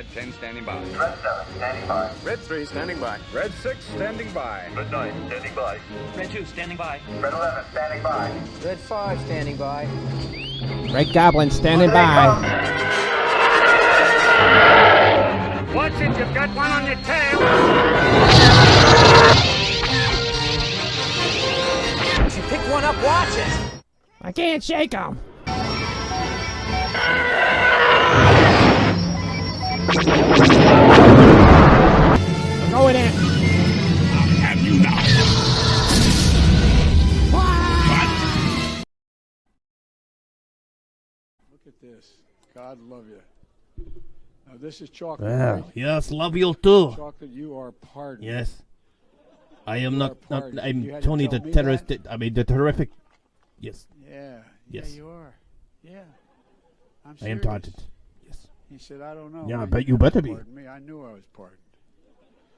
Red 10 standing by. Red 7 standing by. Red 3 standing by. Red 6 standing by. Red 9 standing by. Red 2 standing by. Red 11 standing by. Red 5 standing by. Red Goblin standing by. Watch it, you've got one on your tail. If you pick one up, watch it. I can't shake him. I'm going in. I'll have you now. What? Look at this. God love you. Now this is chocolate. Well, Right? yes, love you too. Chocolate, you are pardoned. Yes. I am not, pardoned. You I'm had to Tony the tell me terrorist. that? I mean, the terrific. Yes, Yeah. Yes. Yeah, you are. Yeah. I'm I am serious. taunted. Yes. He said, I don't know. Yeah, Well, but you better be. pardoned me. I knew I was pardoned.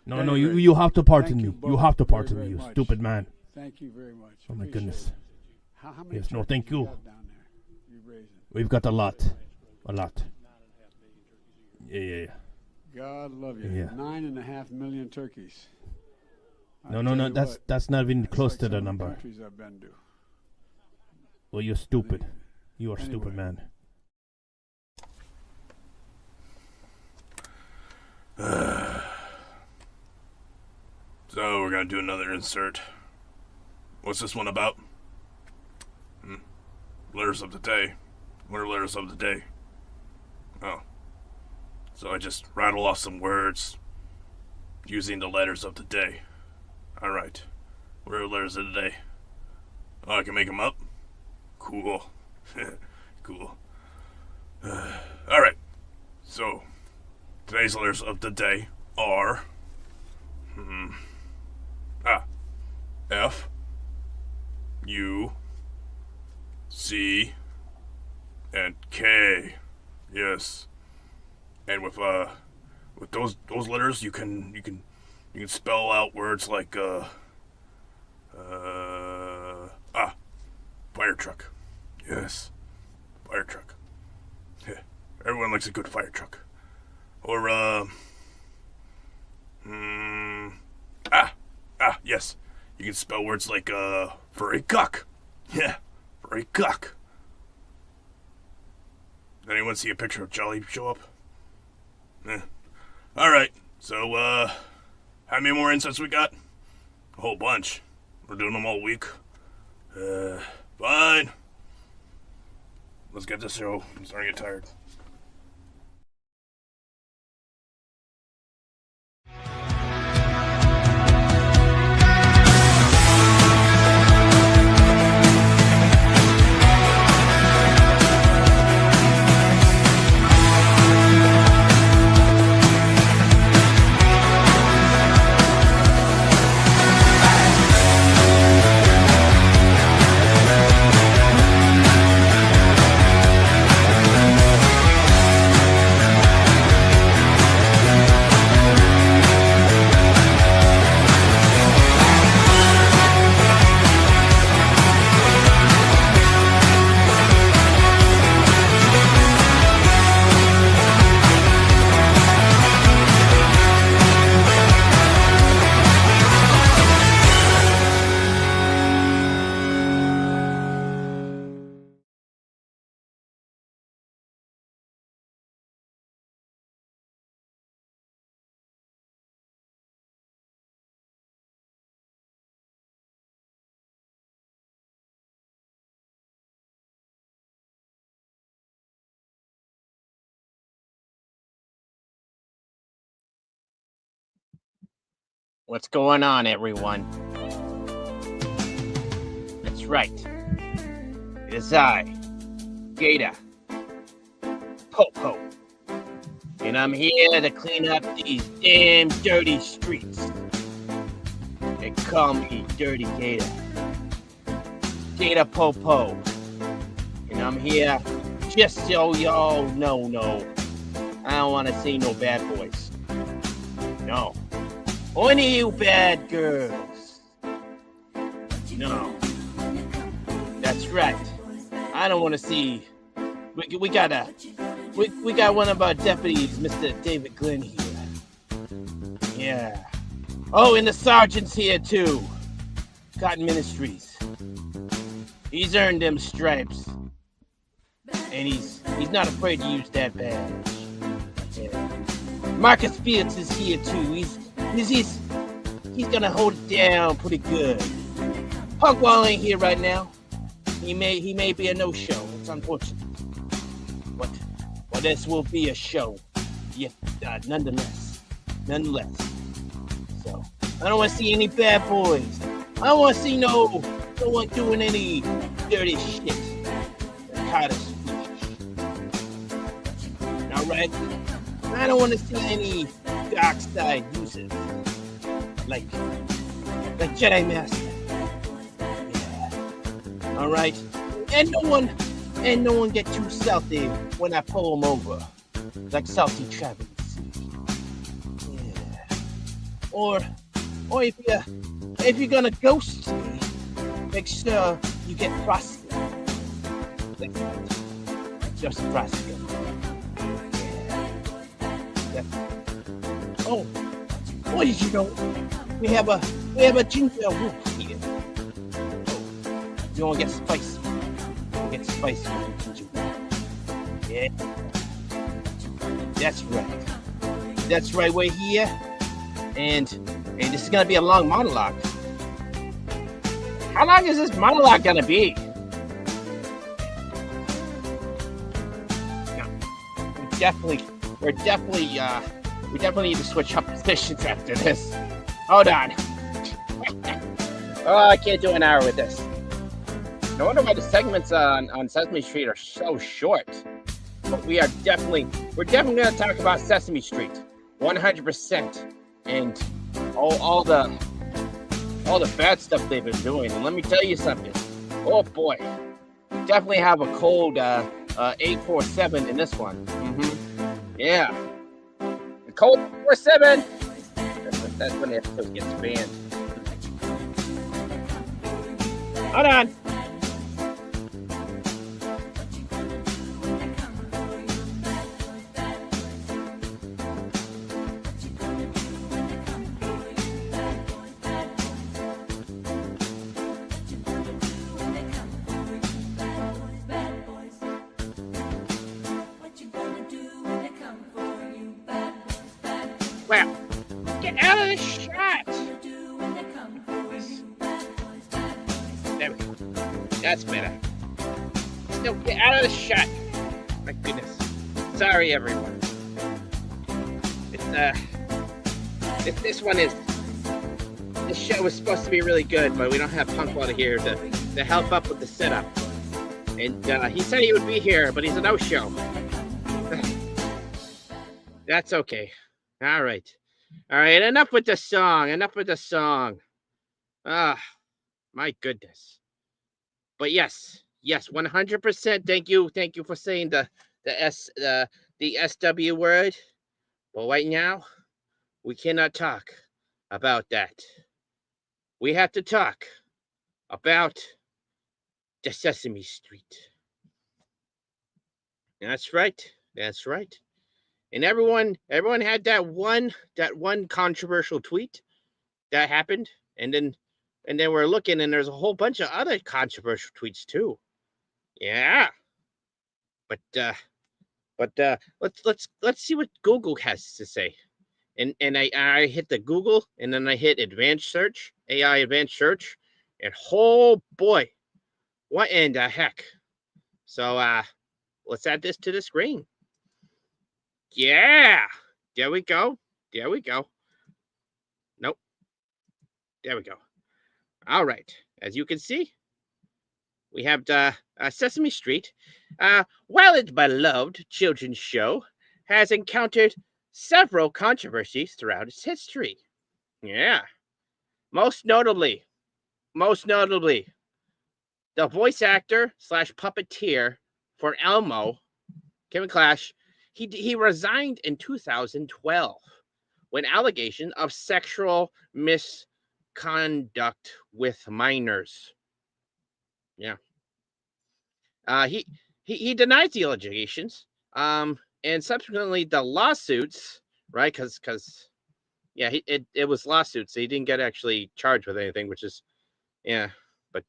No, Anyway, you have to pardon thank me. you You both have to very, pardon very me, you much. stupid man. Thank you very much. Oh my Appreciate goodness. it. How many Yes, no, turkeys thank do you. have down there? You raising? We've got a lot. A lot. Yeah. God love you. Yeah. 9.5 million turkeys. No, I'll no, tell no. you That's what, that's not even it's close like to the some of number. countries I've been to. Well, you're stupid. You are Anyway. stupid, man. So we're gonna do another insert. What's this one about? Letters of the day. What are letters of the day? Oh. So I just rattle off some words using the letters of the day. Alright. What are letters of the day? Oh, I can make them up? Cool. Cool. Alright. So, today's letters of the day are... F, U, C, and K. Yes. And with those letters you can spell out words like fire truck. Yes. Fire truck. Yeah. Everyone likes a good fire truck. Or yes. You can spell words like, furry cock. Yeah, furry cock. Did anyone see a picture of Jolly show up? Alright, so, how many more inserts we got? A whole bunch. We're doing them all week. Fine. Let's get this show. I'm starting to get tired. What's going on, everyone? That's right. It is I, Gator, Popo, and I'm here to clean up these damn dirty streets. They call me Dirty Gator, Gator Popo, and I'm here just so y'all know. I don't want to see no bad boys. No. Only you bad girls. No. That's right. I don't want to see. We gotta we got one of our deputies, Mr. David Glenn here. Yeah. Oh, and the sergeant's here too. Cotton Ministries. He's earned them stripes, and he's not afraid to use that badge. Yeah. Marcus Fields is here too. He's gonna hold it down pretty good. Punkwaddle ain't here right now. He may be a no-show. It's unfortunate, but this will be a show. Yeah, nonetheless. So I don't want to see any bad boys. I don't want to see no one doing any dirty shit. All right. I don't want to see any dark side users like Jedi Master. Yeah. All right. And no one get too salty when I pull them over, like salty Travis. Yeah. Or if you're gonna ghost me, make sure you get Frosty. That's right. Just Frosty. Yeah. Oh, did you know? We have a ginger wolf here. Oh, you wanna get spicy? Get spicy with the ginger wolf. Yeah. That's right. We're here, and this is gonna be a long monologue. How long is this monologue gonna be? No, we definitely need to switch up positions after this. Hold on. Oh, I can't do an hour with this. No wonder why the segments on Sesame Street are so short. But we're definitely gonna talk about Sesame Street, 100%, and all the bad stuff they've been doing. And let me tell you something. Oh boy, definitely have a cold 847 in this one. Yeah, the cold 847. That's when the episode gets banned. Hold on. Well, get out of the shot. There we go. That's better. No, get out of the shot. My goodness. Sorry, everyone. This show is supposed to be really good, but we don't have Punkwaddle here to help up with the setup. And he said he would be here, but he's a no-show. That's okay. All right. Enough with the song. Ah, my goodness. But yes, 100%. Thank you for saying the SW word. But right now, we cannot talk about that. We have to talk about the Sesame Street. That's right. And everyone had that one controversial tweet that happened, and then we're looking, and there's a whole bunch of other controversial tweets too. Yeah, but let's see what Google has to say. And I hit the Google, and then I hit advanced search, AI advanced search, and oh boy, what in the heck? So let's add this to the screen. Yeah, there we go. Nope. There we go. All right. As you can see, we have the Sesame Street. While its beloved children's show has encountered several controversies throughout its history. Yeah. Most notably, the voice actor / puppeteer for Elmo, Kevin Clash, he resigned in 2012 when allegations of sexual misconduct with minors. Yeah. He denies the allegations. subsequently the lawsuits, right? Because yeah, it was lawsuits. So he didn't get actually charged with anything, which is yeah. But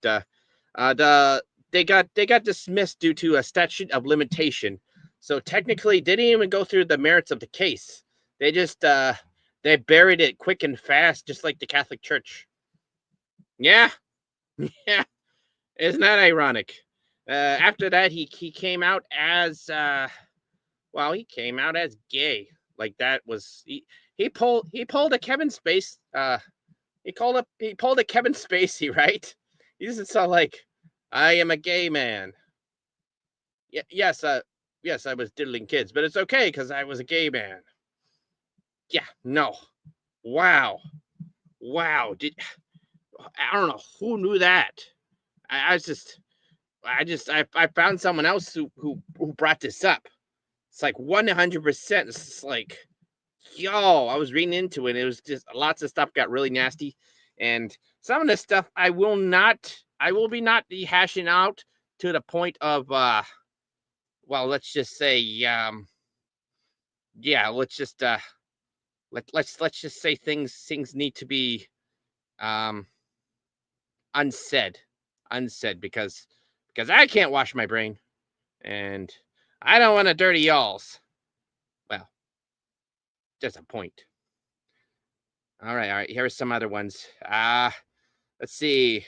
they got dismissed due to a statute of limitation. So technically, didn't even go through the merits of the case. They just they buried it quick and fast, just like the Catholic Church. Yeah, yeah. Isn't that ironic? After that, he came out as he came out as gay. Like that was he pulled a Kevin Space. He pulled a Kevin Spacey, right? He doesn't sound like I am a gay man. Yes, I was diddling kids, but it's okay because I was a gay man. Yeah, no. Wow. I don't know who knew that. I found someone else who brought this up. It's like 100%. It's like, yo, I was reading into it. It was just lots of stuff got really nasty, and some of the stuff I will be not hashing out to the point of let's just say let's just say things need to be unsaid because I can't wash my brain, and I don't want to dirty y'all's. Well, just a point. All right. Here are some other ones. Let's see.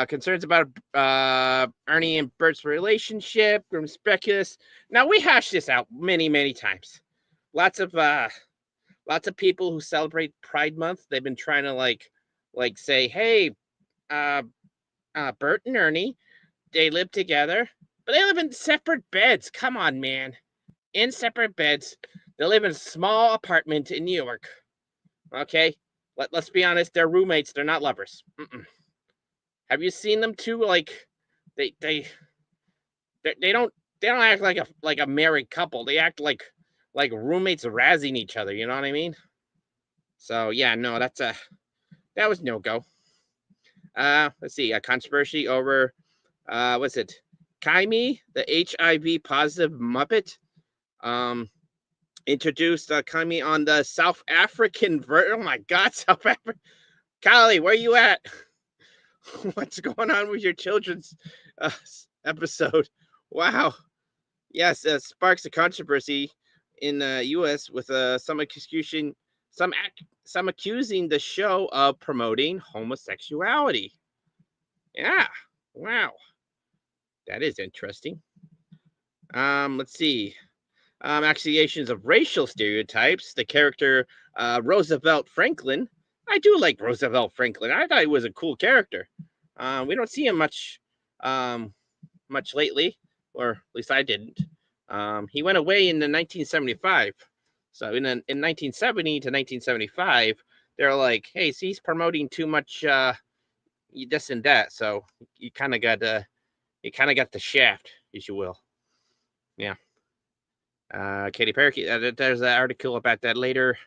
Concerns about Ernie and Bert's relationship, conspiracy. Now we hashed this out many times. Lots of people who celebrate Pride Month, they've been trying to like say, hey, Bert and Ernie, they live together, but they live in separate beds. Come on, man, in separate beds. They live in a small apartment in New York. Okay, let's be honest. They're roommates. They're not lovers. Have you seen them two? Like, they don't act like a married couple. They act like roommates razzing each other. You know what I mean? So yeah, no, that was no go. Let's see, a controversy over what's it? Kaimi, the HIV positive Muppet, introduced Kaimi on the South African Oh my God, South Africa! Kylie, where you at? What's going on with your children's episode? Wow. Yes, sparks a controversy in the U.S. with some accusing the show of promoting homosexuality. Yeah. Wow. That is interesting. Let's see. Accusations of racial stereotypes. The character Roosevelt Franklin. I do like Roosevelt Franklin. I thought he was a cool character. We don't see him much lately, or at least I didn't. He went away in 1975. So in 1970 to 1975, they're like, hey, see, he's promoting too much this and that. So you kind of got the shaft, if you will. Yeah. Katy Perry. There's an article about that later.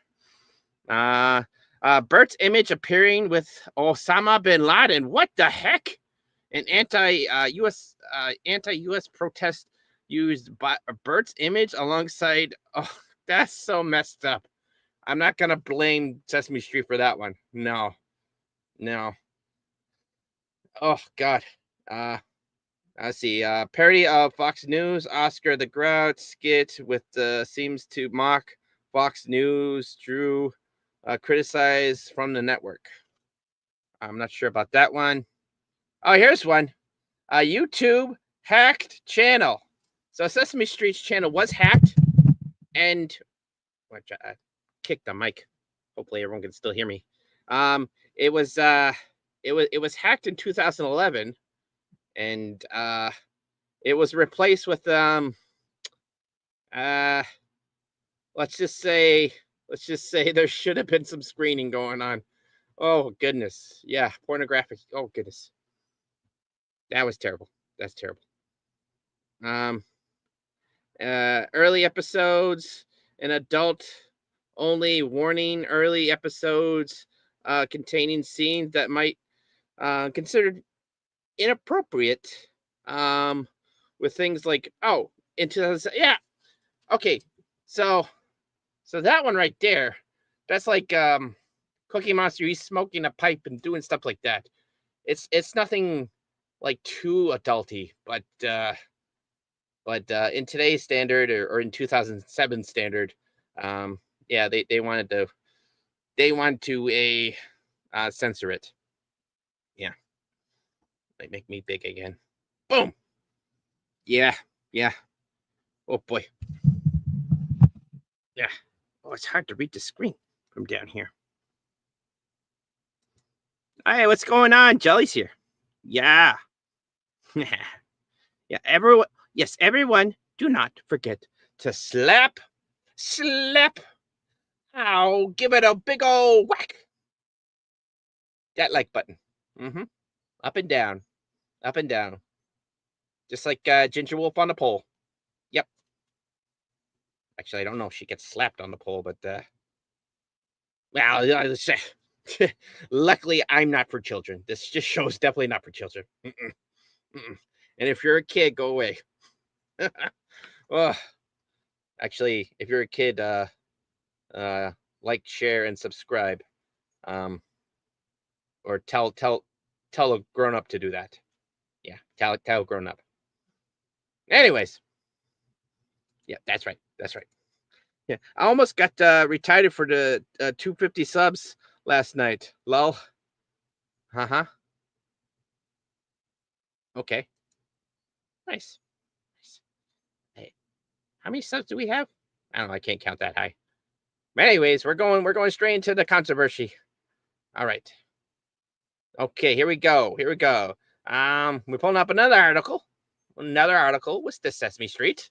Bert's image appearing with Osama bin Laden. What the heck? An anti-U.S. protest used Bert's image alongside. Oh, that's so messed up. I'm not gonna blame Sesame Street for that one. No. Oh God. Let's see. Parody of Fox News. Oscar the Grouch skit with seems to mock Fox News. Drew criticized from the network. I'm not sure about that one. Oh, here's one. YouTube hacked channel. So Sesame Street's channel was hacked, and I kicked the mic. Hopefully everyone can still hear me. It was hacked in 2011, and it was replaced with let's just say there should have been some screening going on. Oh goodness, yeah, pornographic. Oh goodness, that was terrible. That's terrible. Early episodes, an adult only warning. Early episodes containing scenes that might considered inappropriate with things like in 2000, Okay, so that one right there, that's like Cookie Monster. He's smoking a pipe and doing stuff like that. It's nothing like too adulty, but in today's standard or in 2007 standard, yeah, they wanted to censor it. Yeah, they make me big again. Boom. Yeah. Oh boy. Yeah. Oh, it's hard to read the screen from down here. Hey, what's going on? Jelly's here. Yeah. Yeah, everyone. Yes, everyone. Do not forget to slap. Ow, give it a big old whack. That like button. Mm-hmm. Up and down. Up and down. Just like Ginger Wolf on the pole. Yep. Actually, I don't know if she gets slapped on the pole, but well, luckily I'm not for children. This just show's definitely not for children. Mm-mm. And if you're a kid, go away. Oh, actually, if you're a kid, like, share, and subscribe. Or tell a grown up to do that. Yeah, tell a grown up. Anyways, yeah, that's right. Yeah, I almost got retired for the 250 subs last night. Lol. Okay. Nice. Hey, how many subs do we have? I don't know. I can't count that high. But anyways, we're going straight into the controversy. All right. Okay, here we go. We're pulling up another article with the Sesame Street.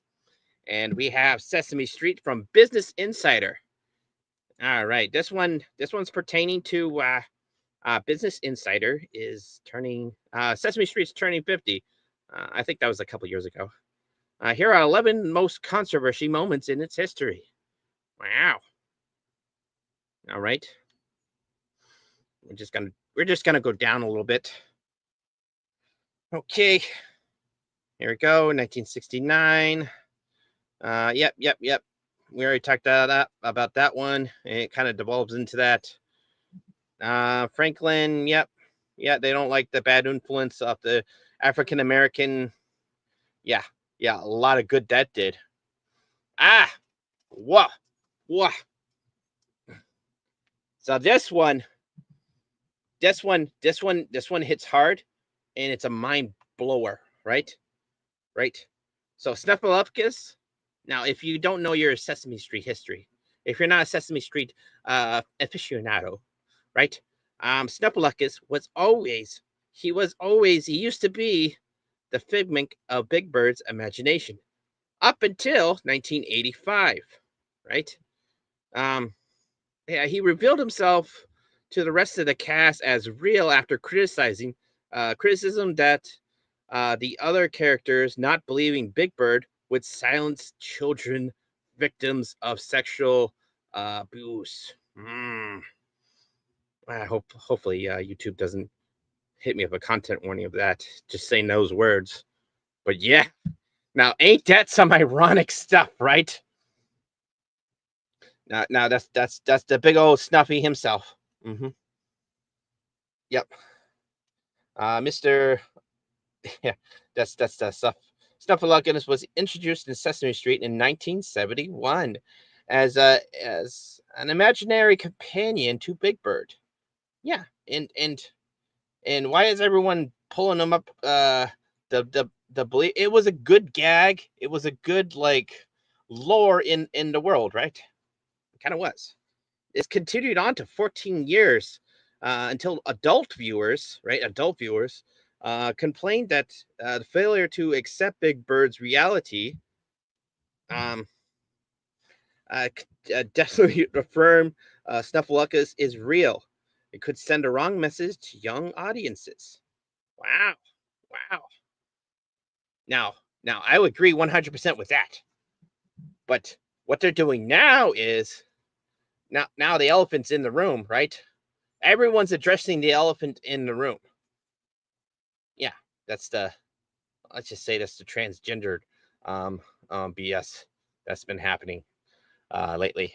And we have Sesame Street from Business Insider. All right, this one's pertaining to Business Insider is turning Sesame Street's turning 50. I think that was a couple years ago. Here are 11 most controversy moments in its history. Wow. All right. We're just gonna go down a little bit. Okay. Here we go. 1969. Yep. We already talked about that one. It kind of devolves into that. Franklin, yep. Yeah, they don't like the bad influence of the African American. Yeah, a lot of good that did. Whoa. So this one hits hard, and it's a mind blower, right? So Snuffleupagus. Now, if you don't know your Sesame Street history, if you're not a Sesame Street aficionado, right? Snuffleupagus he used to be the figment of Big Bird's imagination up until 1985, right? Yeah, he revealed himself to the rest of the cast as real after criticism that the other characters not believing Big Bird would silence children victims of sexual abuse. Hopefully YouTube doesn't hit me with a content warning of that. Just saying those words. But yeah, now ain't that some ironic stuff, right? Now that's the big old Snuffy himself. Mm-hmm. Yep. Mr. Yeah, that's the stuff. Snuffleupagus was introduced in Sesame Street in 1971 as an imaginary companion to Big Bird. Yeah, and why is everyone pulling him up? The belief it was a good gag. It was a good like lore in the world, right? It kind of was. It's continued on to 14 years until adult viewers complained that the failure to accept Big Bird's reality definitely affirm Snuffleupagus is real. It could send a wrong message to young audiences. Wow. Now I would agree 100% with that. But what they're doing now is now the elephant's in the room, right? Everyone's addressing the elephant in the room. Yeah, let's just say that's the transgendered BS that's been happening lately.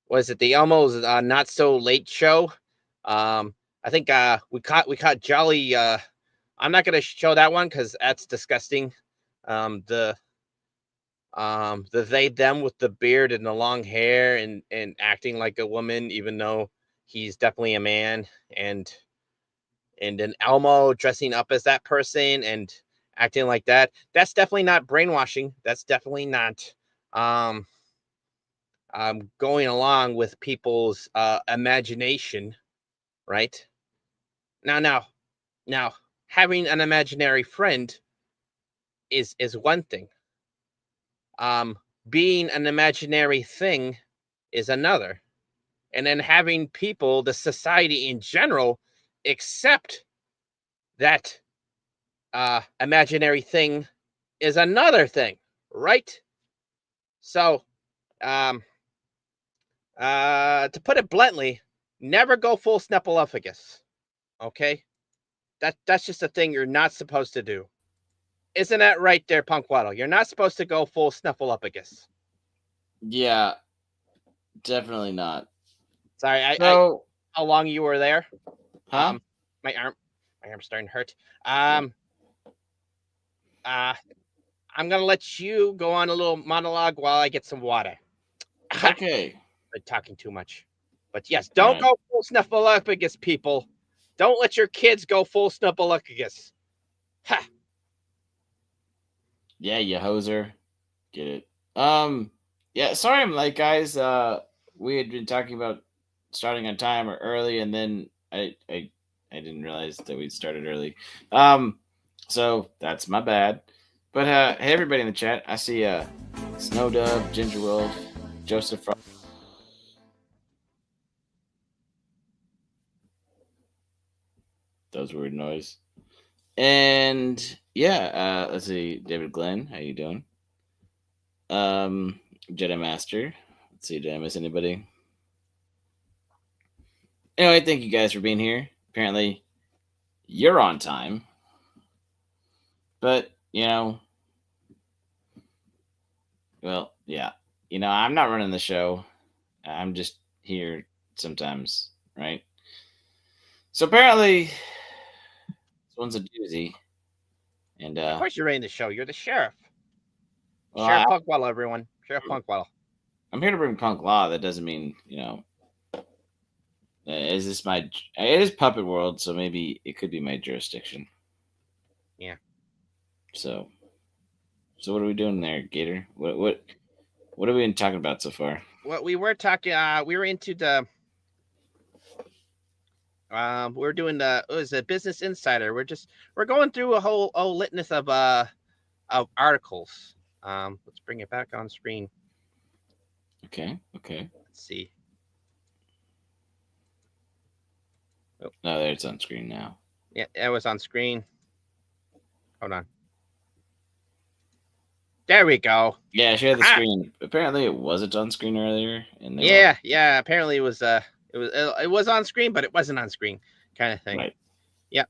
Was it the Elmo's Not So Late show? I think we caught Jolly. I'm not gonna show that one because that's disgusting. The they them with the beard and the long hair and acting like a woman, even though he's definitely a man, and then Elmo dressing up as that person and acting like that. That's definitely not brainwashing. That's definitely not um going along with people's imagination, right? Now, having an imaginary friend is one thing. Being an imaginary thing is another. And then having people, the society in general, accept that imaginary thing is another thing, right? So, to put it bluntly, never go full Snuffleupagus. Okay, that's just a thing you're not supposed to do. Isn't that right there, Punkwaddle? You're not supposed to go full Snuffleupagus. Yeah, definitely not. Sorry, So, how long you were there? huh? My arm's starting to hurt. I'm gonna let you go on a little monologue while I get some water. Okay. I'm talking too much. But yes, don't go full Snuffleupagus, people. Don't let your kids go full Snuffleupagus. Ha! Yeah, you hoser. Get it. Yeah, sorry I'm late, guys. We had been talking about starting on time or early, and then I didn't realize that we'd started early. So that's my bad. But hey everybody in the chat. I see Snow Dove, Ginger Wolf, Joseph Frost. That was weird noise. And yeah, let's see, David Glenn, how you doing? Jedi Master. Let's see, did I miss anybody? Anyway, thank you guys for being here. Apparently, you're on time. But, well, yeah. I'm not running the show. I'm just here sometimes, right? So apparently, this one's a doozy. And Of course you're running the show. You're the sheriff. Well, Sheriff Punkwaddle, everyone. Sheriff Punkwaddle. I'm here to bring punk law. That doesn't mean, is this my? It is Puppet World, so maybe it could be my jurisdiction. Yeah. So what are we doing there, Gator? What have we been talking about so far? Well, we were talking. We were into the. We're doing it was a Business Insider. We're going through a whole litany of articles. Let's bring it back on screen. Okay. Let's see. Oh. No, there it's on screen now. Yeah, it was on screen. Hold on. There we go. Yeah, share the screen. Apparently, it wasn't on screen earlier. And yeah. Apparently, it was on screen, but it wasn't on screen, kind of thing. Right. Yep.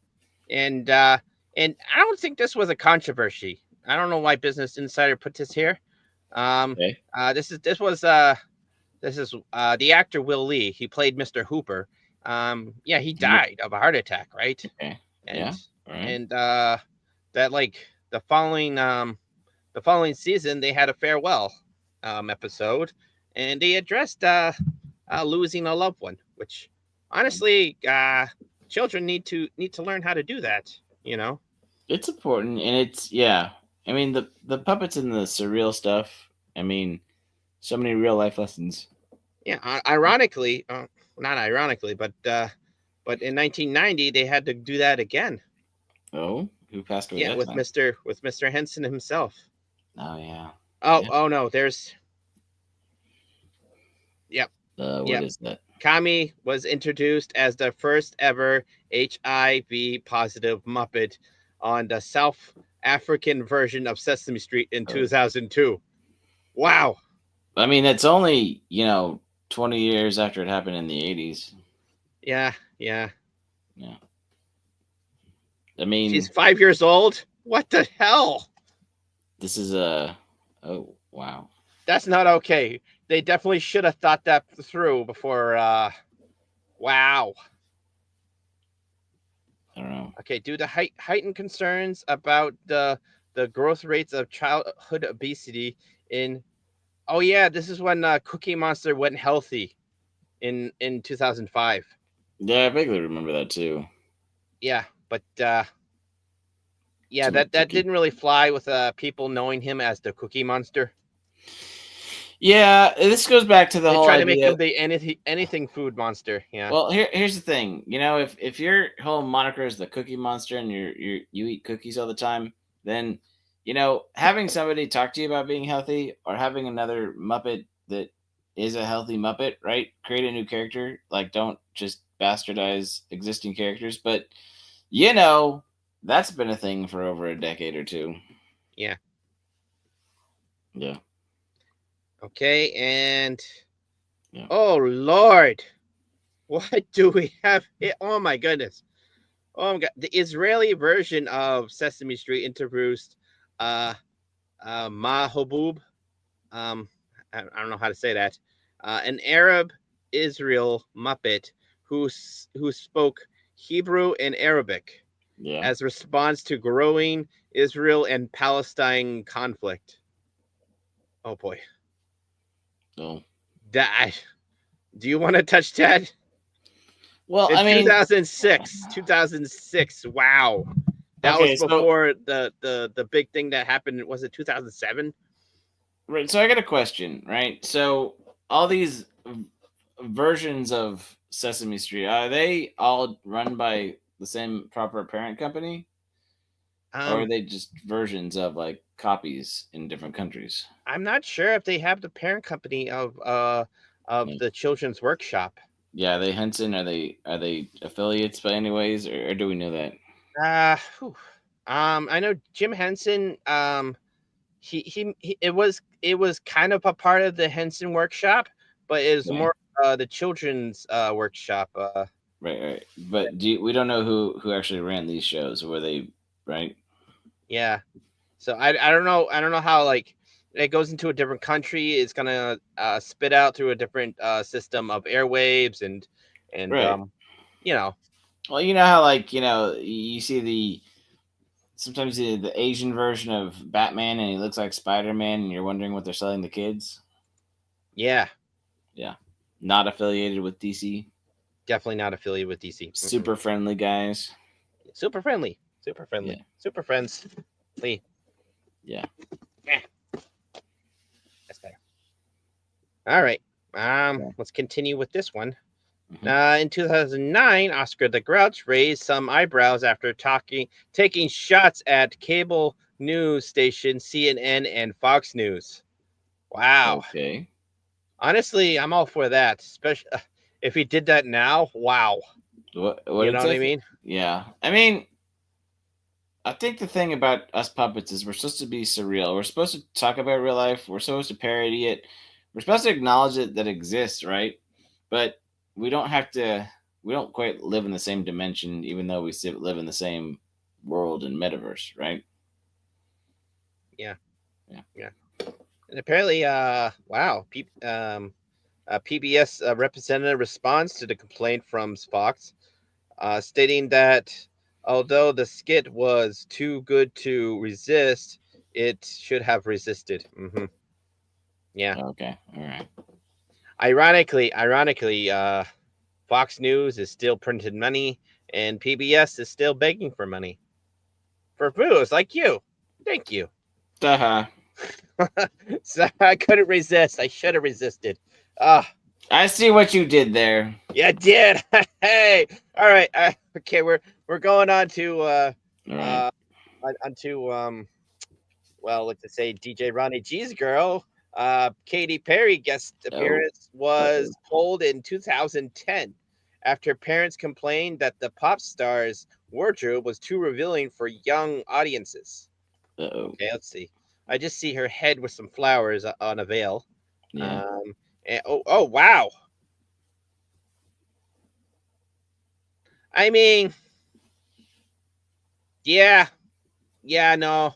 And I don't think this was a controversy. I don't know why Business Insider put this here. Okay. This is the actor Will Lee. He played Mr. Hooper. Yeah, he died of a heart attack, right? Okay. And, yeah. All right. And that like the following season they had a farewell episode, and they addressed losing a loved one, which honestly children need to learn how to do that. It's important, and it's I mean the puppets and the surreal stuff. I mean, so many real life lessons. Yeah, ironically, not ironically, but in 1990 they had to do that again. Oh, who passed away? Yeah, with Mr. Henson himself. Oh yeah. Oh no, there's. Yep. What is that? Kami was introduced as the first ever HIV positive Muppet on the South African version of Sesame Street in 2002. Wow. I mean, it's only 20 years after it happened in the 80s. Yeah. I mean, she's 5 years old. What the hell? This is a Oh, wow. That's not okay. They definitely should have thought that through before. Wow. I don't know. Okay, due to heightened concerns about the growth rates of childhood obesity in. Oh yeah, this is when Cookie Monster went healthy in 2005. Yeah, I vaguely remember that too. Yeah, but yeah, Too much that cookie. didn't really fly with people knowing him as the Cookie Monster. Yeah, this goes back to the They whole try to make idea. him the anything food monster. Yeah. Well, here's the thing. You know, if your whole moniker is the Cookie Monster and you eat cookies all the time, then having somebody talk to you about being healthy or having another Muppet that is a healthy Muppet, right? Create a new character. Like, don't just bastardize existing characters. But that's been a thing for over a decade or two. Yeah. Yeah. Okay, and Yeah. oh Lord, what do we have here? Oh my goodness. Oh my God. The Israeli version of Sesame Street introduced Mahbub. I don't know how to say that. An Arab Israel Muppet who spoke Hebrew and Arabic Yeah. as response to growing Israel and Palestine conflict. Oh boy. So, That do you want to touch that? well, In I mean, 2006. Wow. That okay, was before the big thing that happened. Was it 2007? right. So I got a question, right? So all these versions of Sesame Street, are they all run by the same proper parent company? Or are they just versions of like copies in different countries? I'm not sure if they have the parent company of Yeah. the Children's Workshop. Yeah, are they Henson? Are they affiliates by any ways, or do we know that? I know Jim Henson. He it was kind of a part of the Henson Workshop, but it was Yeah. more the Children's Workshop. Right. But we don't know who actually ran these shows. Were they right? Yeah. So I don't know. I don't know how like it goes into a different country. It's gonna spit out through a different system of airwaves and Right. you know. Well, you know how like you see sometimes the Asian version of Batman and he looks like Spider-Man and you're wondering what they're selling the kids. Yeah. Yeah. Not affiliated with DC. Definitely not affiliated with DC. Super friendly guys. Super friendly. Super friendly. Yeah. Super friends. Lee. Yeah. That's better. All right. Let's continue with this one. Mhm. In 2009, Oscar the Grouch raised some eyebrows after taking shots at cable news station CNN and Fox News. Wow. Okay. Honestly, I'm all for that. Especially if he did that now. Wow. What You know it's what I like? mean? Yeah. I mean, I think the thing about us puppets is we're supposed to be surreal. We're supposed to talk about real life. We're supposed to parody it. We're supposed to acknowledge it that exists, right? But we don't have to. We don't quite live in the same dimension, even though we live in the same world and metaverse, right? Yeah. Yeah. Yeah. And apparently, wow, PBS representative responds to the complaint from Fox, stating that although the skit was too good to resist, it should have resisted. Yeah. Okay. All right. Ironically, Fox News is still printing money, and PBS is still begging for money for fools like you. Thank you. Uh-huh. So I couldn't resist. I should have resisted. I see what you did there. Yeah, I did. Hey, all right. Okay, we're going on to All right. onto well, let's just say DJ Ronnie G's girl. Katy Perry guest appearance was pulled in 2010 after parents complained that the pop star's wardrobe was too revealing for young audiences. Uh-oh. Okay, let's see. I just see her head with some flowers on a veil. Yeah. And, oh wow. I mean, yeah, no.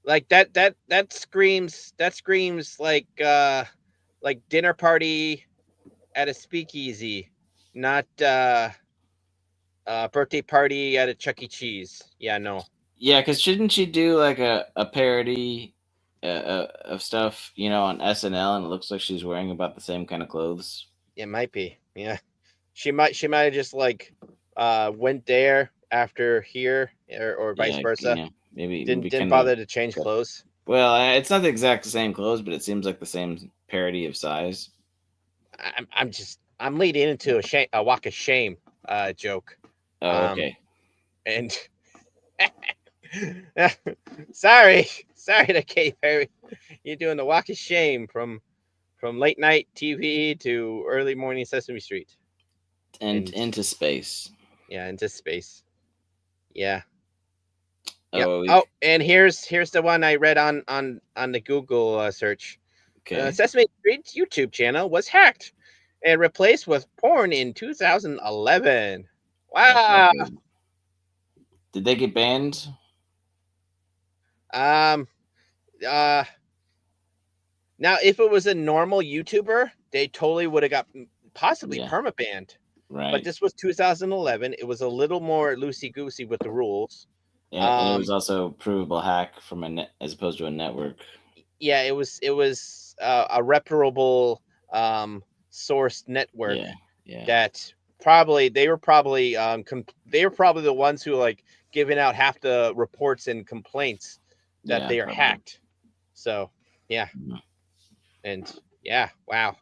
Like that screams like dinner party at a speakeasy, not birthday party at a Chuck E. Cheese. Yeah, no. Yeah, because shouldn't she do like a parody of stuff, on SNL, and it looks like she's wearing about the same kind of clothes. It might be. Yeah. She might have just went there after here or vice Yeah, versa. maybe Didn't kind bother to change clothes. Well, it's not the exact same clothes, but it seems like the same parody of size. I'm leading into a walk of shame joke. Oh, okay. And sorry to Katy Perry. You're doing the walk of shame from late night TV to early morning Sesame Street. And into space. Yeah, into space. Yeah. Oh, yeah. And here's the one I read on the Google search. Okay. Sesame Street's YouTube channel was hacked and replaced with porn in 2011. Wow. Did they get banned? Now if it was a normal YouTuber, they totally would have got possibly permabanned. Right. But this was 2011. It was a little more loosey-goosey with the rules. And it was also provable hack from as opposed to a network. Yeah, it was a reputable sourced network. Yeah. That they were probably the ones who like giving out half the reports and complaints that they are hacked. So yeah. And yeah, wow.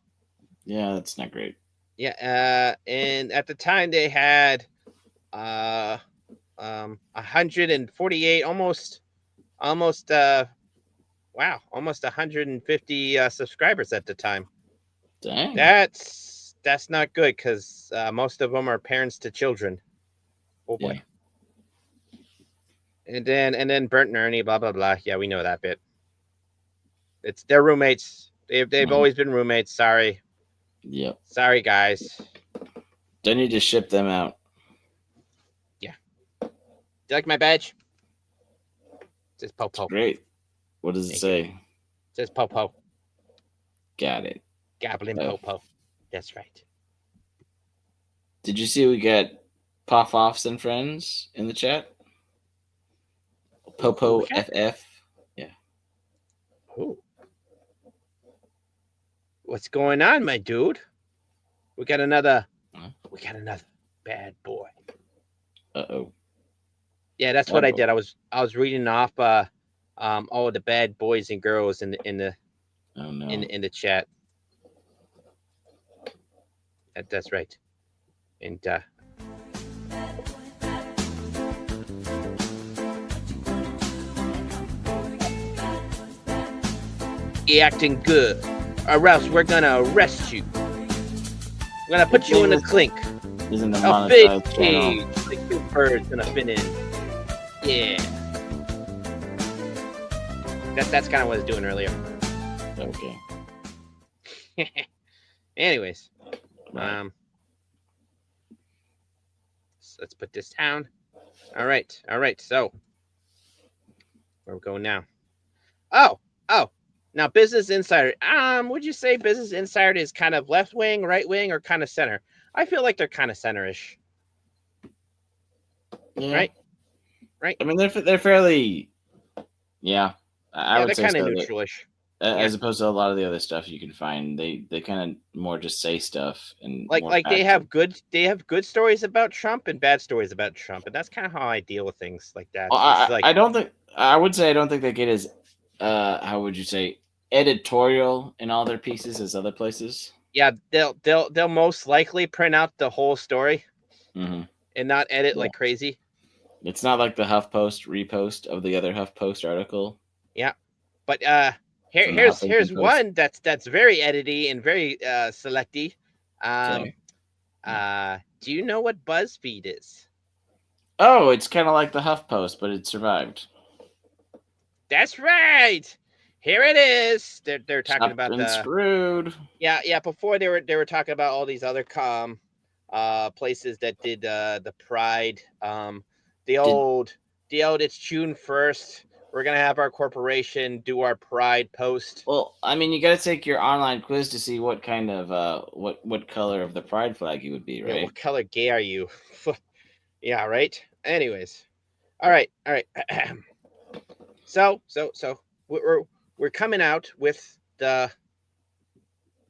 Yeah, that's not great. Yeah, and at the time they had 148 almost 150 subscribers at the time. Dang. That's not good because most of them are parents to children. Oh boy. Yeah. And then Bert and Ernie, blah blah blah. Yeah, we know that bit. It's their roommates. They've always been roommates. Sorry. Yep. Sorry, guys. Don't need to ship them out. Yeah. Do you like my badge? It says popo. Great. What does it say? It says popo. Got it. Goblin popo. That's right. Did you see we got Puff Offs and Friends in the chat? Popo FF. Yeah. Oh. What's going on, my dude? We got another bad boy. Uh-oh. Yeah, that's what I did. I was reading off all the bad boys and girls in the oh no. in the chat. That's right. And you acting good, or else we're gonna arrest you. We're gonna put you in a clink. Isn't a big cage like 2 birds gonna fit in. Yeah. That's kind of what I was doing earlier. Okay. Anyways, so let's put this down. All right. So where we going now? Oh. Now, Business Insider. Would you say Business Insider is kind of left wing, right wing, or kind of center? I feel like they're kind of center-ish. Yeah. Right. I mean, they're fairly. Yeah, I would say they're kind of so. Neutral-ish. As opposed to a lot of the other stuff you can find, they kind of more just say stuff and like they have good stories about Trump and bad stories about Trump, and that's kind of how I deal with things like that. Well, I don't think they get as how would you say editorial in all their pieces as other places. Yeah, they'll most likely print out the whole story and not edit like crazy. It's not like the HuffPost repost of the other HuffPost article. Yeah, but here's one that's very edity and very selecty. Do you know what BuzzFeed is? Oh, it's kind of like the HuffPost, but it survived. That's right. Here it is. They're talking about the screwed. Yeah. Before they were talking about all these other places that did the Pride. The old it's June 1st. we're gonna have our corporation do our pride post. Well, I mean, you got to take your online quiz to see what kind of what color of the pride flag you would be, Yeah, right? what color gay are you? Yeah, right. Anyways, all right. So we're coming out with the.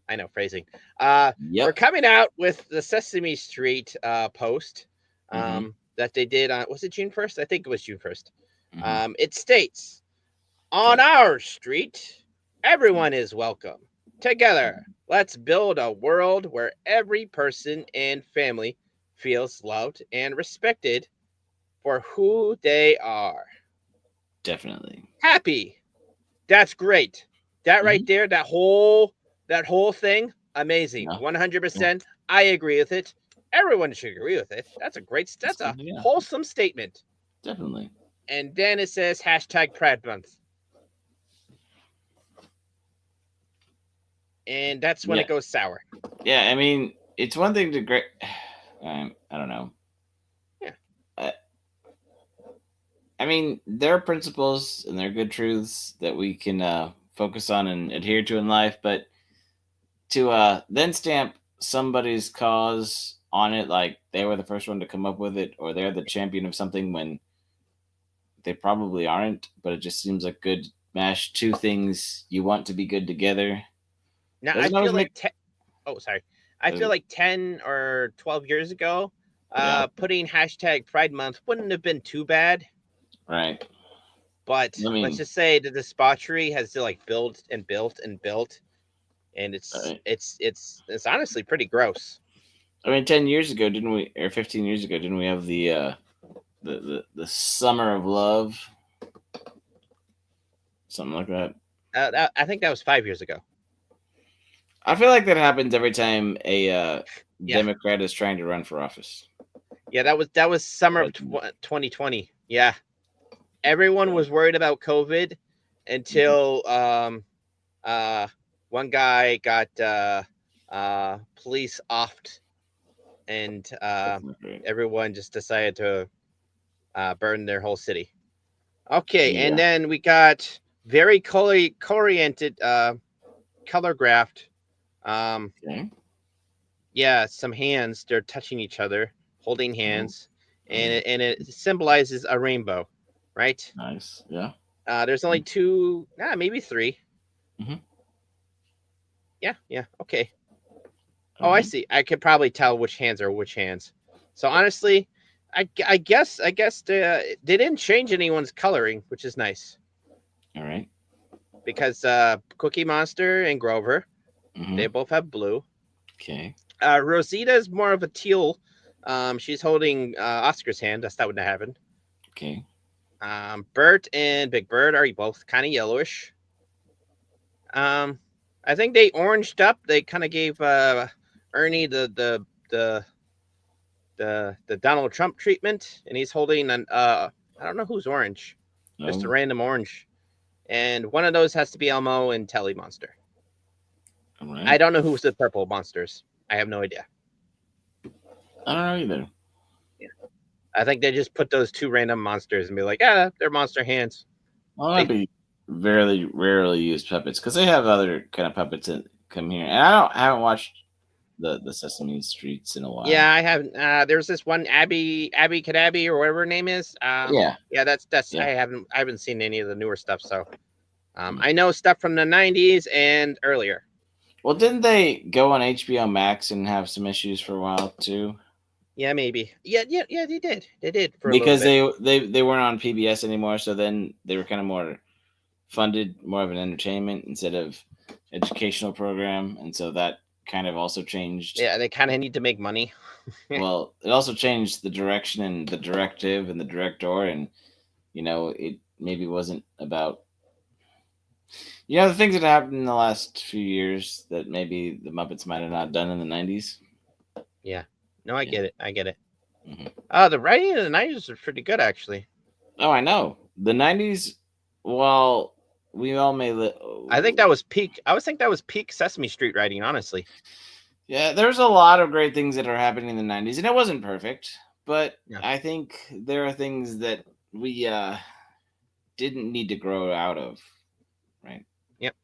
I know phrasing. We're Yep. coming out with the Sesame Street post Mhm. that they did on. Was it June 1st? I think it was June 1st. Mhm. It states, "On our street, everyone is welcome. Together, let's build a world where every person and family feels loved and respected for who they are. Definitely. Happy." That's great. That right Mhm. there, that whole thing, amazing. Yeah. 100%. I agree with it. Everyone should agree with it. That's a Yeah. wholesome statement. Definitely. And then it says hashtag Pride Month. And that's when Yeah. it goes sour. Yeah, I mean, it's one thing to great. I don't know. Yeah. I mean, there are principles and there are good truths that we can focus on and adhere to in life, but to then stamp somebody's cause on it like they were the first one to come up with it or they're the champion of something when they probably aren't, but it just seems like good mash two things you want to be good together. Now I Doesn't always feel like make I feel like 10 or 12 years ago, Yeah. putting hashtag Pride Month wouldn't have been too bad. Right. But I mean, let's just say the debauchery has like built and built and built, and Right. it's honestly pretty gross. I mean, 10 years ago, didn't we, or 15 years ago, didn't we have the summer of love, something like that? I think that was 5 years ago. I feel like that happens every time a Yeah. Democrat is trying to run for office. Yeah, that was summer of 2020. Yeah, everyone was worried about COVID until one guy got police offed, and That's not great. everyone just decided to burn their whole city. Okay, and Yeah. then we got very oriented color graphed. Okay. Yeah, some hands. They're touching each other, holding hands, and Mhm. it symbolizes a rainbow, right? Nice. Yeah. There's only two, maybe three. Mhm. Yeah. Okay. Oh, I see. I could probably tell which hands are which hands. So honestly, I guess they didn't change anyone's coloring, which is nice All right. because Cookie Monster and Grover, Mhm. they both have blue. Okay. Rosita is more of a teal. She's holding Oscar's hand. That's not what happened. Okay. Bert and Big Bird are both kind of yellowish. I think they oranged up. They kind of gave Ernie the Donald Trump treatment, and he's holding an I don't know who's orange, just a random orange, and one of those has to be Elmo and Telly Monster. All right. I don't know who's the purple monsters. I have no idea. I don't know either. I think they just put those two random monsters and be like, they're monster hands. Well, that'd be very rarely used puppets because they have other kind of puppets that come here, and I haven't watched the Sesame Streets in a while. Yeah, I haven't. There's this one Abby Cadabby or whatever her name is. Yeah. That's. Yeah. I haven't seen any of the newer stuff, so I know stuff from the '90s and earlier. Well, didn't they go on HBO Max and have some issues for a while too? Yeah, maybe. Yeah, they did. They did for Because a little bit. they weren't on PBS anymore, so then they were kind of more funded, more of an entertainment instead of educational program, and so that kind of also changed. Yeah, they kind of need to make money. Well, it also changed the direction and the directive and the director, and it maybe wasn't about the things that happened in the last few years that maybe the Muppets might have not done in the 90s. Yeah. No, I get it. Mhm. The writing in the '90s was pretty good, actually. Oh, I know. The 90s, well, we all may I think that was peak. I would think that was peak Sesame Street writing, honestly. Yeah, there's a lot of great things that are happening in the 90s, and it wasn't perfect, but Yeah. I think there are things that we didn't need to grow out of, right? Yep.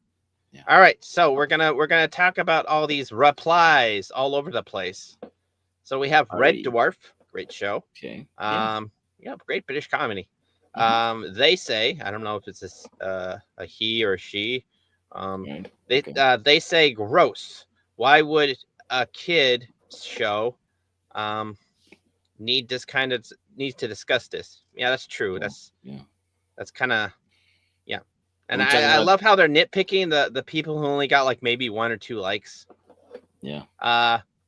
Yeah. All right, so we're gonna talk about all these replies all over the place. So we have Red Alrighty. Dwarf, great show. Okay. Yeah, great British comedy. They say, I don't know if it's a he or a she. Right. They Okay. they say gross. Why would a kid show needs to discuss this? Yeah, that's true. Cool. That's Yeah. kind of And Are we talking I about- love how they're nitpicking the people who only got like maybe 1 or 2 likes. Yeah.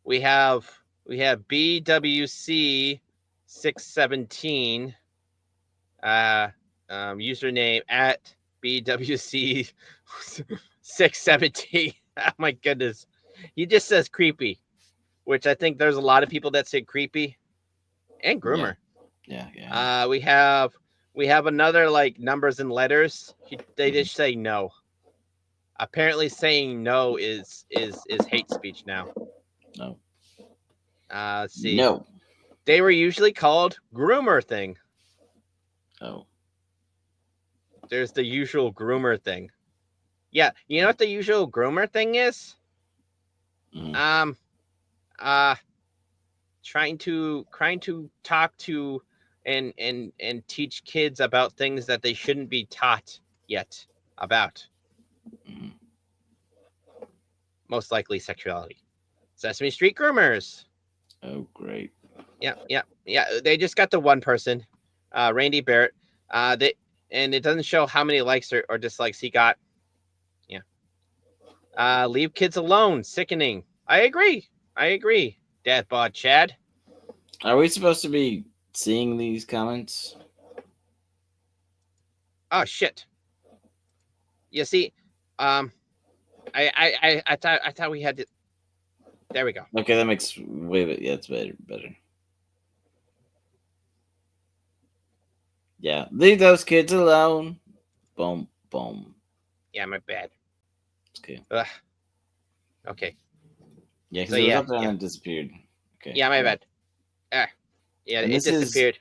We have BWC 617 username at BWC 617. Oh my goodness. He just says creepy, which I think there's a lot of people that say creepy and groomer. Yeah. We have another like numbers and letters. They just say no. Apparently saying no is hate speech now. No. Let's see. No. They were usually called groomer thing. Oh. There's the usual groomer thing. Yeah, you know what the usual groomer thing is? Mhm. Trying to talk to and teach kids about things that they shouldn't be taught yet about. Mhm. Most likely sexuality. Sesame Street groomers. Oh, great. Yeah. They just got the one person, Randy Barrett. And it doesn't show how many likes or dislikes he got. Yeah. Leave kids alone. Sickening. I agree. Dad bod Chad. Are we supposed to be seeing these comments? Oh shit. You see, I thought we had to. There we go. Okay, that makes way better. Yeah, it's better. Yeah, leave those kids alone. Boom, boom. Yeah, my bad. Okay. Ugh. Okay. Yeah, because So, it was yeah, up there and yeah. then disappeared. Okay. Yeah, my bad. Yeah, And it this is- disappeared.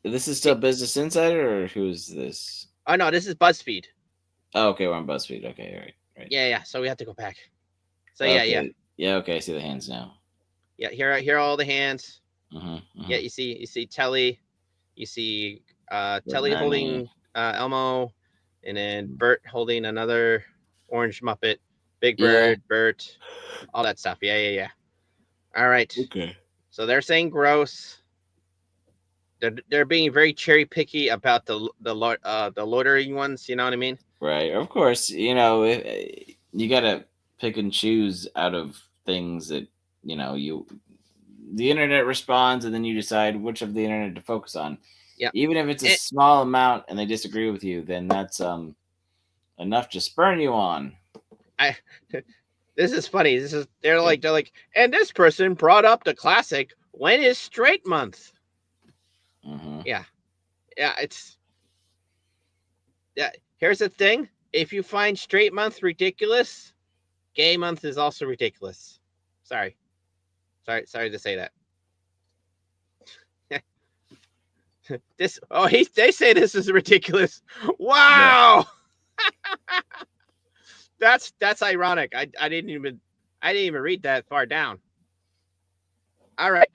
This is still Business Insider, or who is this? Oh no, this is BuzzFeed. Oh, okay, we're on BuzzFeed. Okay, right. Yeah. So we have to go back. So yeah. Yeah, okay, I see the hands now. Yeah, here are all the hands. Mm-hmm. Yeah, you see Telly, you see Telly Nanny. holding Elmo, and then Bert holding another orange Muppet, Big Bird, Bert, all that stuff. Yeah. All right. Okay. So they're saying gross. They're being very cherry picky about the loitering ones. You know what I mean? Right. Of course, you gotta pick and choose out of things that the internet responds, and then you decide which of the internet to focus on. Yeah. Even if it's a small amount and they disagree with you, then that's enough to spurn you on. This is funny. They're like, and this person brought up the classic. When is straight month? Mm-hmm. Yeah. Here's the thing: if you find straight month ridiculous, gay month is also ridiculous. Sorry to say that. They say this is ridiculous. Wow. Yeah. That's ironic. I didn't even read that far down. All right.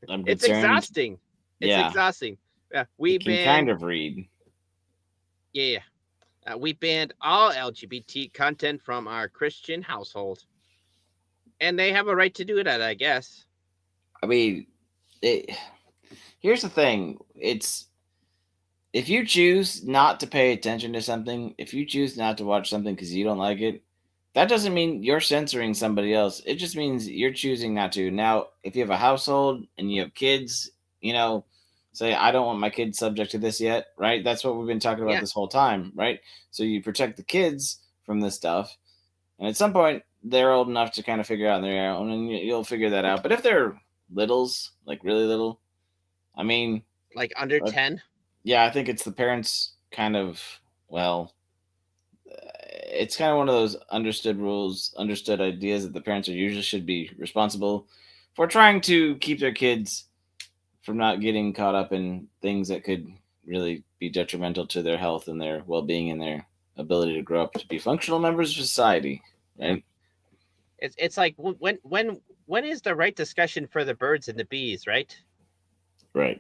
I'm It's concerned. exhausting. It's exhausting. Yeah, We can kind of read. Yeah. We banned all LGBT content from our Christian household. And they have a right to do that, I guess. I mean, here's the thing. It's if you choose not to pay attention to something, if you choose not to watch something because you don't like it, that doesn't mean you're censoring somebody else. It just means you're choosing not to. Now, if you have a household and you have kids, say, I don't want my kids subject to this yet, right? That's what we've been talking about this whole time, right? So you protect the kids from this stuff. And at some point, they're old enough to kind of figure out on their own, and you'll figure that out. But if they're littles, like really little, I mean... Like under 10? Yeah, I think it's the parents kind of, it's kind of one of those understood rules, understood ideas that the parents usually should be responsible for trying to keep their kids from not getting caught up in things that could, really be detrimental to their health and their well-being and their ability to grow up to be functional members of society, right? It's like when is the right discussion for the birds and the bees, right? Right.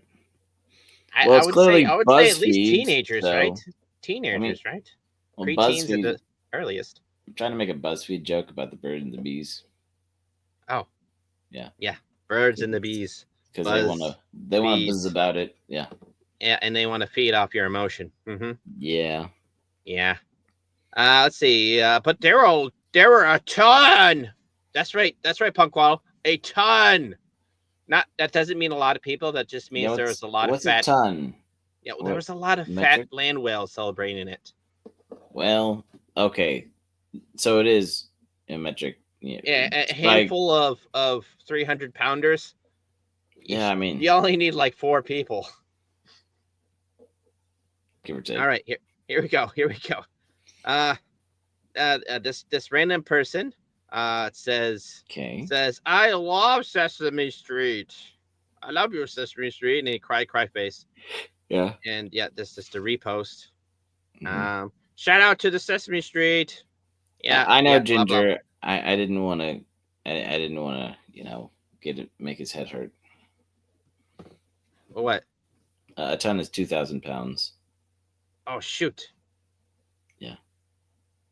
I, Well, I it's would clearly say at least BuzzFeed, teenagers, so right? Teenagers, right? well, Preteens at BuzzFeed. the earliest. I'm trying to make a BuzzFeed joke about the bird and the bees. Oh, Yeah. yeah, birds and the bees. Because they want to buzz about it. Yeah. Yeah, and they want to feed off your emotion. Mm-hmm. Yeah. Yeah. Let's see. But there were a ton. That's right, Punkwaddle. A ton. That doesn't mean a lot of people. That just means there was a lot of fat. What's a ton? Yeah, well, there was a lot of metric? fat land whales celebrating it. Well, okay. So it is a metric. Yeah, a handful of 300-pounders. Yeah, I mean, you only need like 4 people. Give or take. All right, here we go. This random person says, I love Sesame Street. I love your Sesame Street, and he cry face. Yeah. And yeah, this is the repost. Mm-hmm. Shout out to the Sesame Street. Yeah, I know, yeah, Ginger. blah, blah. I didn't want to. I didn't want to, make his head hurt. Well, what? A ton is 2,000 pounds. Oh shoot. Yeah.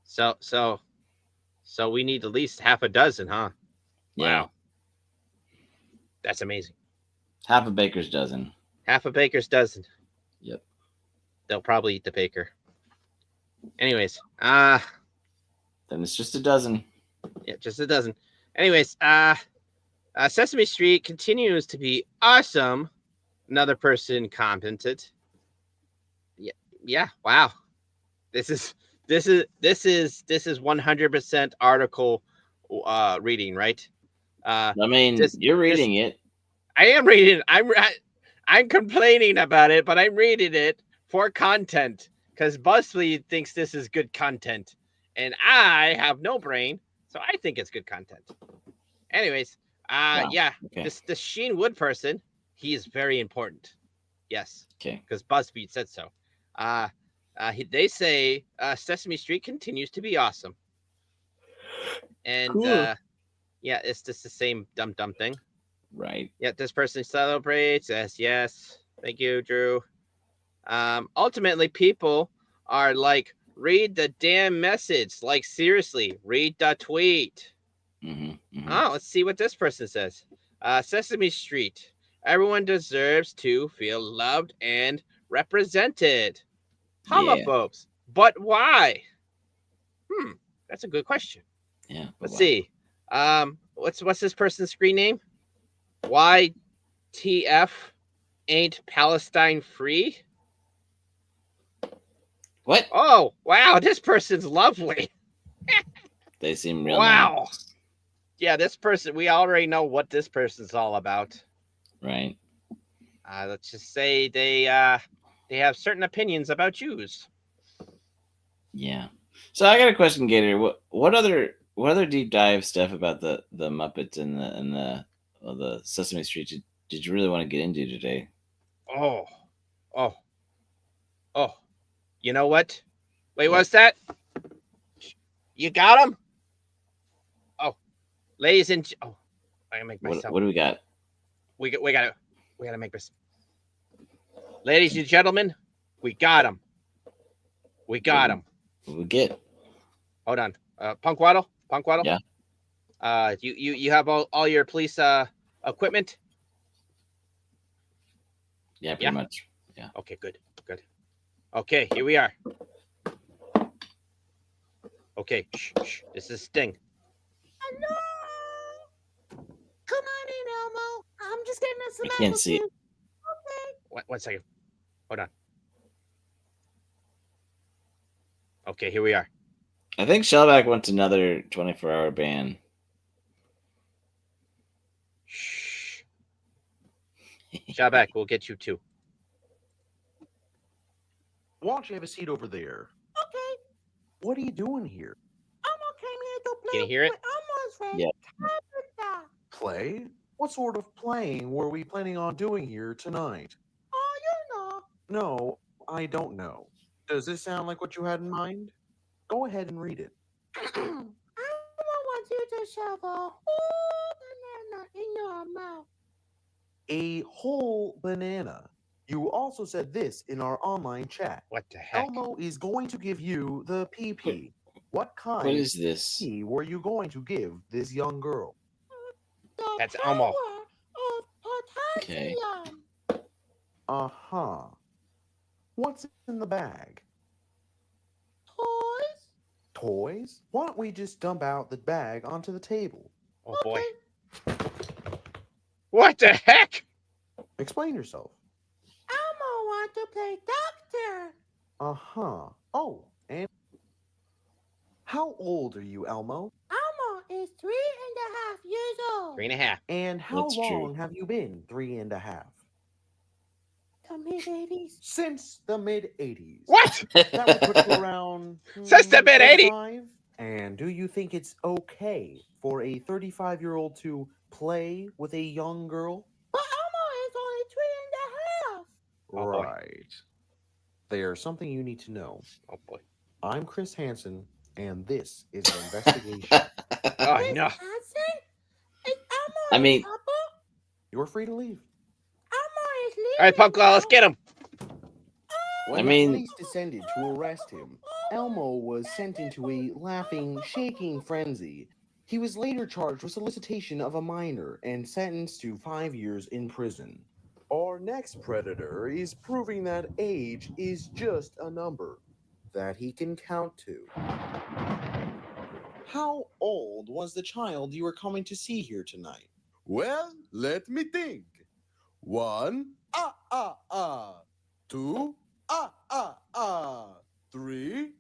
So we need at least half a dozen, huh? Yeah. Wow. That's amazing. Half a baker's dozen. Half a baker's dozen. Yep. They'll probably eat the baker. Anyways, then it's just a dozen. Yeah, just a dozen. Anyways, Sesame Street continues to be awesome. Another person commented. Yeah, wow. This is 100% article reading, right? I mean, you're reading it. I am reading it. I'm complaining about it, but I'm reading it for content because BuzzFeed thinks this is good content, and I have no brain, so I think it's good content. Anyways, Wow. Yeah, Okay. this Sheen Wood person, he is very important. Yes. Okay. Because BuzzFeed said so. They say Sesame Street continues to be awesome. And Cool. yeah, it's just the same dumb thing. Right. Yeah, this person celebrates. Yes. Thank you, Drew. Ultimately, people are like, read the damn message. Like, seriously, read the tweet. Mm-hmm. Oh, let's see what this person says. Sesame Street. Everyone deserves to feel loved and represented. Homophobes. But why? That's a good question. Yeah. Let's see. What's this person's screen name? YTF ain't Palestine free? What? Oh, wow, this person's lovely. They seem real. Wow. Nice. Yeah, this person, we already know what this person's all about. Right. Let's just say they have certain opinions about Jews. Yeah. So I got a question, Gator. What other deep dive stuff about the Muppets and the Sesame Street did you really want to get into today? Oh. You know what? Wait, what's that? You got him? Oh, ladies and I gotta make myself. What do we got? We gotta make this. Ladies and gentlemen, we got him. We got him. What we get? Hold on. Punkwaddle? Yeah. You have all your police equipment? Yeah, pretty much. Yeah. Okay, good. Okay, here we are. Okay, shh. This is Sting. Hello. Come on in, Elmo. I'm just getting us some. I can't see it. Okay. One second. Hold on. Okay, here we are. I think Shellback wants another 24-hour ban. Shh. Shellback, we'll get you too. Why don't you have a seat over there? Okay. What are you doing here? Elmo came here to play. Can you hear it? with Elmo's friend, Yeah. Tabitha. Play? What sort of playing were we planning on doing here tonight? Oh, you know. No, I don't know. Does this sound like what you had in mind? Go ahead and read it. I want you to shove a whole banana in your mouth. A whole banana. You also said this in our online chat. What the heck? Elmo is going to give you the PP. What kind What is this? of PP were you going to give this young girl? The That's power Elmo. of Okay. potassium. Uh-huh. What's in the bag? Toys? Toys? Why don't we just dump out the bag onto the table? Oh boy. What the heck? Explain yourself. Elmo want to play doctor. Uh-huh. Oh, and how old are you, Elmo? Elmo is 3.5 years old. 3.5. And how That's true. long have you been 3.5? The mid-80s. Since the mid-80s. What? That would put you around Since the mid-80s? 35? And do you think it's okay for a 35-year-old to play with a young girl? But Elmo is only 3.5. Oh, boy. Right. There's something you need to know. Oh boy. I'm Chris Hansen, and this is an investigation. Oh Miss no. Hansen? Is Elmo I in mean- trouble? You're free to leave. Elmo is leaving. All right, Punkwaddle, let's get him. When I the mean- police descended to arrest him, Elmo was sent into a laughing, shaking frenzy. He was later charged with solicitation of a minor and sentenced to 5 years in prison. Our next predator is proving that age is just a number that he can count to. How old was the child you were coming to see here tonight? Well, let me think. 1, 2, 3.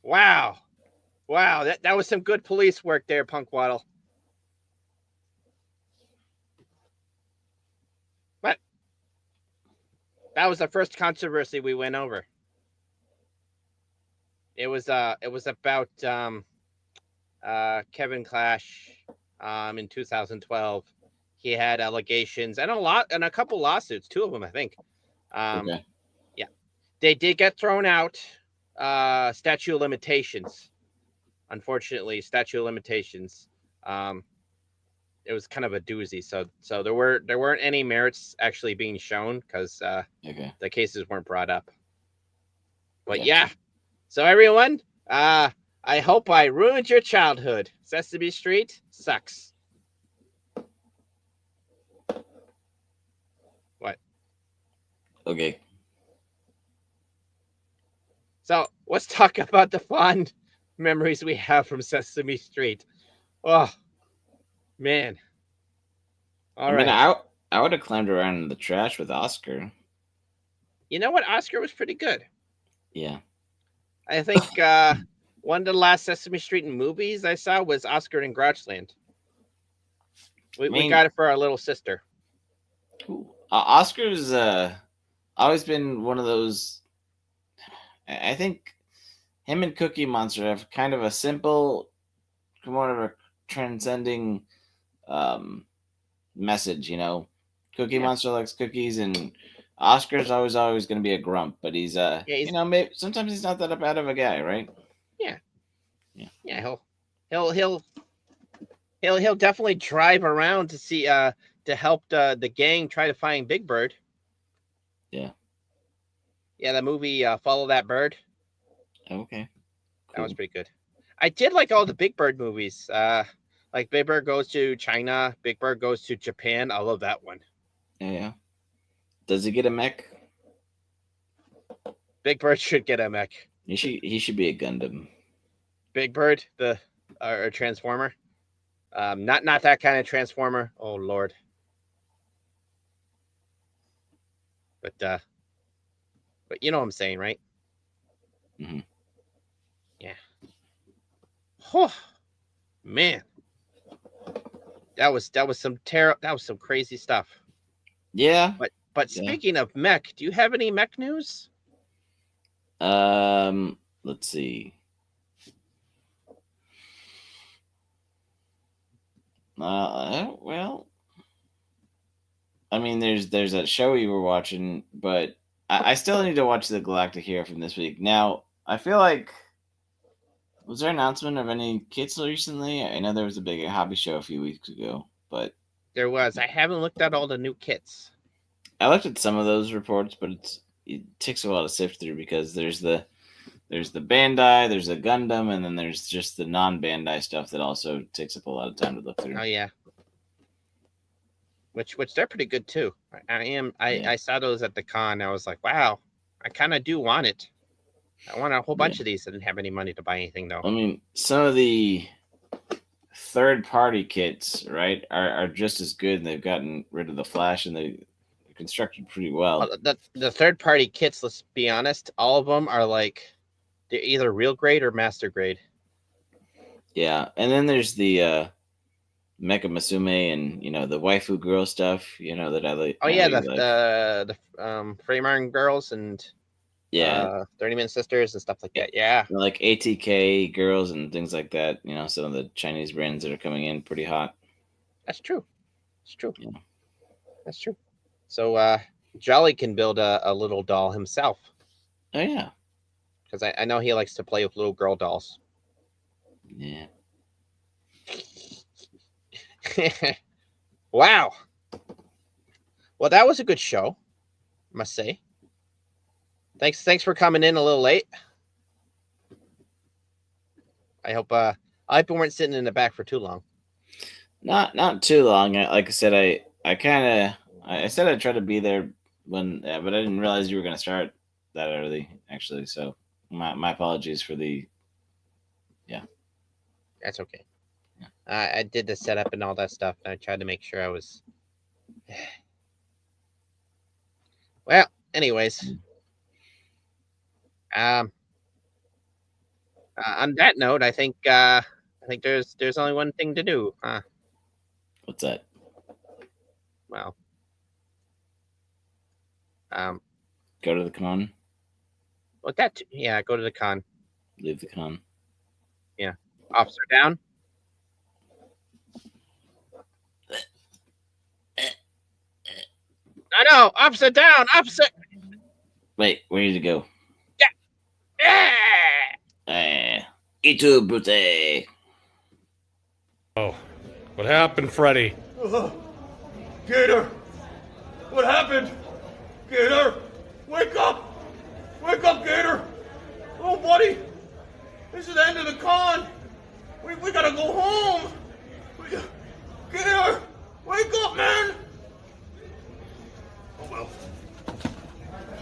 Wow. Wow, that was some good police work there, Punkwaddle. But that was the first controversy we went over. It was about Kevin Clash in 2012. He had allegations and a couple lawsuits, 2 of them, I think. Okay. Yeah, they did get thrown out. Statute of limitations. Unfortunately, statute of limitations. It was kind of a doozy. So there weren't any merits actually being shown because Okay. the cases weren't brought up. But Gotcha. yeah. So everyone, I hope I ruined your childhood. Sesame Street sucks. What? Okay. So let's talk about the fond memories we have from Sesame Street. Oh, man. All right. I would have climbed around in the trash with Oscar. You know what? Oscar was pretty good. Yeah. I think one of the last Sesame Street movies I saw was Oscar in Grouchland. We got it for our little sister. Cool. Oscar's always been one of those. I think him and Cookie Monster have kind of a simple, more of a transcending message, you know. Cookie Monster likes cookies, and Oscar's always going to be a grump, but he's you know, maybe sometimes he's not that bad of a guy, right? Yeah. He'll definitely drive around to see to help the gang try to find Big Bird. Yeah. Yeah, the movie Follow That Bird. Okay. That was pretty good. I did like all the Big Bird movies. Like Big Bird Goes to China, Big Bird Goes to Japan. I love that one. Yeah. Does he get a mech? Big Bird should get a mech. He should be a Gundam. Big Bird, the or Transformer. Not that kind of Transformer. Oh Lord. But you know what I'm saying, right? Mm-hmm. Yeah. Oh, man. That was some crazy stuff. Yeah. But speaking of mech, do you have any mech news? Let's see. Well, I mean, there's that show we were watching, but I still need to watch the Galactic Hero from this week. Now, I feel like, was there an announcement of any kits recently? I know there was a big hobby show a few weeks ago, but There was. I haven't looked at all the new kits. I looked at some of those reports, but it takes a while to sift through because there's the Bandai, there's a Gundam, and then there's just the non-Bandai stuff that also takes up a lot of time to look through. Oh yeah. Which they're pretty good too. I saw those at the con. I was like, wow, I kind of do want it. I want a whole bunch of these. I didn't have any money to buy anything though. I mean, some of the third-party kits, right, are just as good, and they've gotten rid of the flash, and they're constructed pretty well. The third-party kits, let's be honest, all of them are like they're either real grade or master grade. Yeah, and then there's the Mecha Musume and the waifu girl stuff. That I like. Oh yeah, the frame iron girls and 30-minute sisters and stuff like that. Yeah, like ATK girls and things like that. Some of the Chinese brands that are coming in pretty hot. That's true. It's true. Yeah. That's true. So Jolly can build a little doll himself. Oh yeah, because I know he likes to play with little girl dolls. Yeah. Wow. Well, that was a good show, I must say. Thanks for coming in a little late. I hope we weren't sitting in the back for too long. Not too long. Like I said, I said I'd try to be there but I didn't realize you were going to start that early, actually. So my apologies for the. Yeah. That's okay. I did the setup and all that stuff, and I tried to make sure I was. Well, anyways, on that note, I think there's only one thing to do. What's that? Well, go to the con. Well, go to the con. Leave the con. Yeah, officer down. I know, officer down, officer. Wait, where need to go? Yeah. Itu Brute. Oh, what happened, Freddy? Gator! What happened? Gator! Wake up! Wake up, Gator! Oh, buddy! This is the end of the con! We gotta go home! Gator! Wake up, man! Oh, well.